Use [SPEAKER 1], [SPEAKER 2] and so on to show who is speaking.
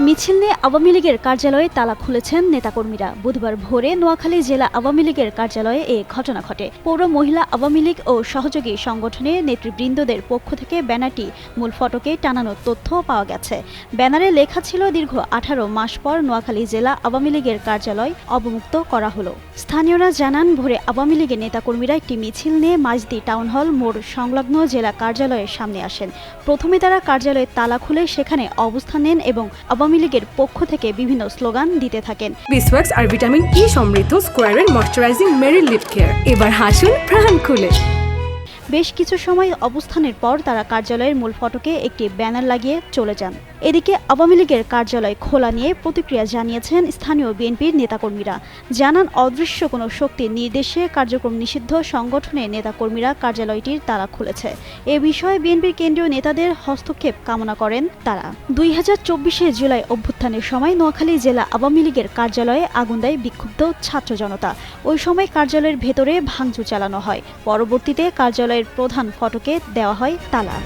[SPEAKER 1] মিছিল নিয়ে আওয়ামী লীগের কার্যালয়ে তালা খুলেছেন নেতাকর্মীরা। বুধবার ভোরে নোয়াখালী জেলা আওয়ামী লীগের কার্যালয়ে এ ঘটনা ঘটে। পৌর মহিলা আওয়ামী লীগ ও সহযোগী সংগঠনের নেতৃবৃন্দদের পক্ষ থেকে ব্যানারটি মূল ফটকে টানানোর তথ্য পাওয়া গেছে। ব্যানারে লেখা ছিল, দীর্ঘ 18 মাস পর নোয়াখালী জেলা আওয়ামী লীগের কার্যালয় অবমুক্ত করা হলো। স্থানীয়রা জানান, ভোরে আওয়ামী লীগের নেতাকর্মীরা একটি মিছিল নিয়ে মাঝদি টাউন হল মোড় সংলগ্ন জেলা কার্যালয়ের সামনে আসেন। প্রথমে তারা কার্যালয়ের তালা খুলে সেখানে অবস্থান নেন এবং আওয়ামী লীগের পক্ষ থেকে বিভিন্ন স্লোগান দিতে থাকেন।
[SPEAKER 2] বিসওয়াক্স আর ভিটামিন ই সমৃদ্ধ স্কোয়ারের ময়শ্চারাইজিং মেরি লিপ কেয়ার, এবার হাসুন প্রাণ খুলে।
[SPEAKER 1] বেশ কিছু সময় অবস্থানের পর তারা কার্যালয়ের মূল ফটকে একটি ব্যানার লাগিয়ে চলে যান। এদিকে আওয়ামী লীগের কার্যালয় খোলা নিয়ে প্রতিক্রিয়া জানিয়েছেন স্থানীয় বিএনপির নেতাকর্মীরা। জানান, অদৃশ্য কোনো শক্তির নির্দেশে কার্যক্রম নিষিদ্ধ সংগঠনের নেতাকর্মীরা কার্যালয়টির তালা খুলেছে। এ বিষয়ে বিএনপির কেন্দ্রীয় নেতাদের হস্তক্ষেপ কামনা করেন তারা। 2024 জুলাই অভ্যুত্থানের সময় নোয়াখালী জেলা আওয়ামী লীগের কার্যালয়ে আগুন দেয় বিক্ষুব্ধ ছাত্র জনতা। ওই সময় কার্যালয়ের ভেতরে ভাঙচুর চালানো হয়। পরবর্তীতে কার্যালয়ের প্রধান ফটকে দেওয়া হয় তালা।